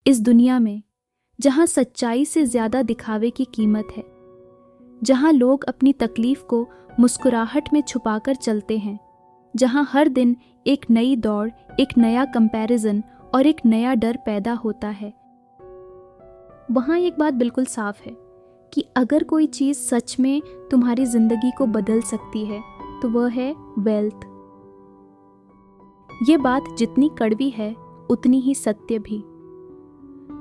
इस दुनिया में जहां सच्चाई से ज्यादा दिखावे की कीमत है, जहां लोग अपनी तकलीफ को मुस्कुराहट में छुपाकर चलते हैं, जहां हर दिन एक नई दौड़, एक नया कंपैरिजन और एक नया डर पैदा होता है, वहां एक बात बिल्कुल साफ है कि अगर कोई चीज सच में तुम्हारी जिंदगी को बदल सकती है तो वह है वेल्थ। ये बात जितनी कड़वी है उतनी ही सत्य भी।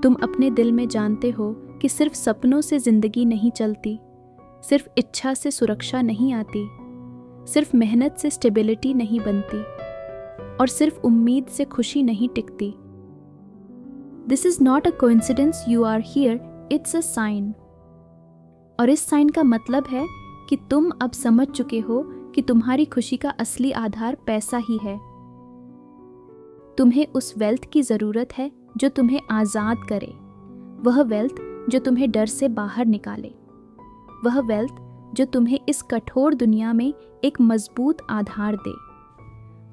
तुम अपने दिल में जानते हो कि सिर्फ सपनों से जिंदगी नहीं चलती, सिर्फ इच्छा से सुरक्षा नहीं आती, सिर्फ मेहनत से स्टेबिलिटी नहीं बनती और सिर्फ उम्मीद से खुशी नहीं टिकती। This is not a coincidence you are here, it's a sign. और इस साइन का मतलब है कि तुम अब समझ चुके हो कि तुम्हारी खुशी का असली आधार पैसा ही है। तुम्हें उस वेल्थ की जरूरत है जो तुम्हें आजाद करे, वह वेल्थ जो तुम्हें डर से बाहर निकाले, वह वेल्थ जो तुम्हें इस कठोर दुनिया में एक मजबूत आधार दे,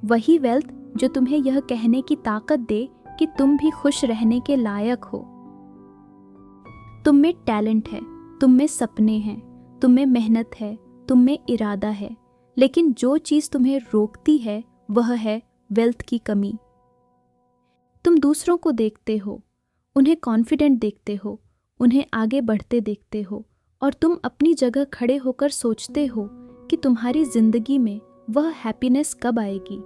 वही वेल्थ जो तुम्हें यह कहने की ताकत दे कि तुम भी खुश रहने के लायक हो। तुम में टैलेंट है, तुम में सपने हैं, तुम में मेहनत है, तुम में इरादा है, लेकिन जो चीज तुम्हें रोकती है वह है वेल्थ की कमी। तुम दूसरों को देखते हो, उन्हें कॉन्फिडेंट देखते हो, उन्हें आगे बढ़ते देखते हो और तुम अपनी जगह खड़े होकर सोचते हो कि तुम्हारी जिंदगी में वह हैप्पीनेस कब आएगी।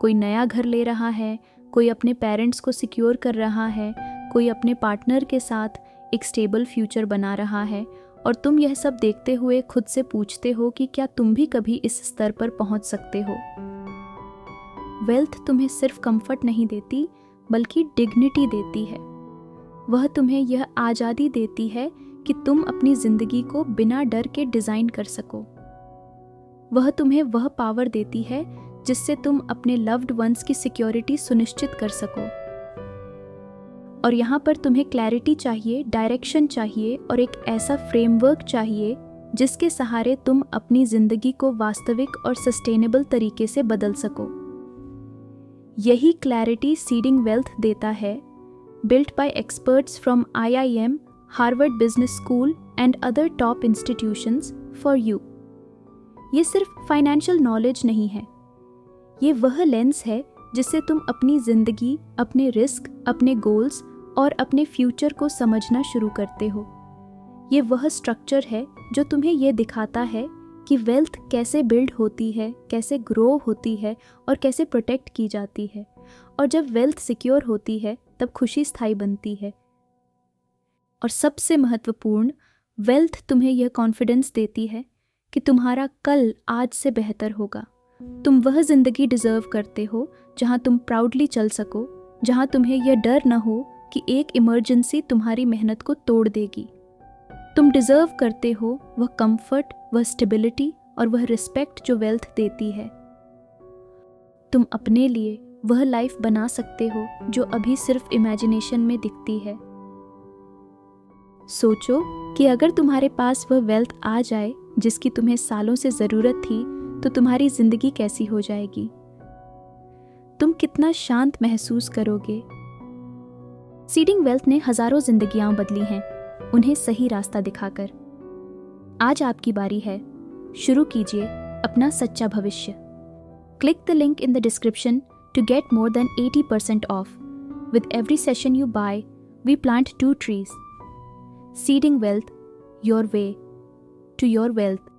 कोई नया घर ले रहा है, कोई अपने पेरेंट्स को सिक्योर कर रहा है, कोई अपने पार्टनर के साथ एक स्टेबल फ्यूचर बना रहा है और तुम यह सब देखते हुए खुद से पूछते हो कि क्या तुम भी कभी इस स्तर पर पहुंच सकते हो। वेल्थ तुम्हें सिर्फ कंफर्ट नहीं देती बल्कि डिग्निटी देती है। वह तुम्हें यह आज़ादी देती है कि तुम अपनी जिंदगी को बिना डर के डिजाइन कर सको। वह तुम्हें वह पावर देती है जिससे तुम अपने लव्ड वंस की सिक्योरिटी सुनिश्चित कर सको। और यहाँ पर तुम्हें क्लैरिटी चाहिए, डायरेक्शन चाहिए और एक ऐसा फ्रेमवर्क चाहिए जिसके सहारे तुम अपनी जिंदगी को वास्तविक और सस्टेनेबल तरीके से बदल सको। यही क्लैरिटी सीडिंग वेल्थ देता है, built by experts from IIM, Harvard Business School and other top institutions for you। ये सिर्फ फाइनेंशियल नॉलेज नहीं है, ये वह लेंस है जिससे तुम अपनी जिंदगी, अपने रिस्क, अपने गोल्स और अपने फ्यूचर को समझना शुरू करते हो। ये वह स्ट्रक्चर है जो तुम्हें ये दिखाता है कि वेल्थ कैसे बिल्ड होती है, कैसे ग्रो होती है और कैसे प्रोटेक्ट की जाती है। और जब वेल्थ सिक्योर होती है तब खुशी स्थायी बनती है। और सबसे महत्वपूर्ण, वेल्थ तुम्हें यह कॉन्फिडेंस देती है कि तुम्हारा कल आज से बेहतर होगा। तुम वह जिंदगी डिजर्व करते हो जहां तुम प्राउडली चल सको, जहां तुम्हें यह डर न हो कि एक इमरजेंसी तुम्हारी मेहनत को तोड़ देगी। तुम डिजर्व करते हो वह कंफर्ट, वह स्टेबिलिटी और वह रिस्पेक्ट जो वेल्थ देती है। तुम अपने लिए वह लाइफ बना सकते हो जो अभी सिर्फ इमेजिनेशन में दिखती है। सोचो कि अगर तुम्हारे पास वह वेल्थ आ जाए जिसकी तुम्हें सालों से जरूरत थी, तो तुम्हारी जिंदगी कैसी हो जाएगी। तुम कितना शांत महसूस करोगे। सीडिंग वेल्थ ने हजारों जिंदगियां बदली हैं, उन्हें सही रास्ता दिखाकर। आज आपकी बारी है, शुरू कीजिए अपना सच्चा भविष्य। Click the link in the description to get more than 80% off. With every session you buy, we plant 2 trees. Seeding wealth your way to your wealth.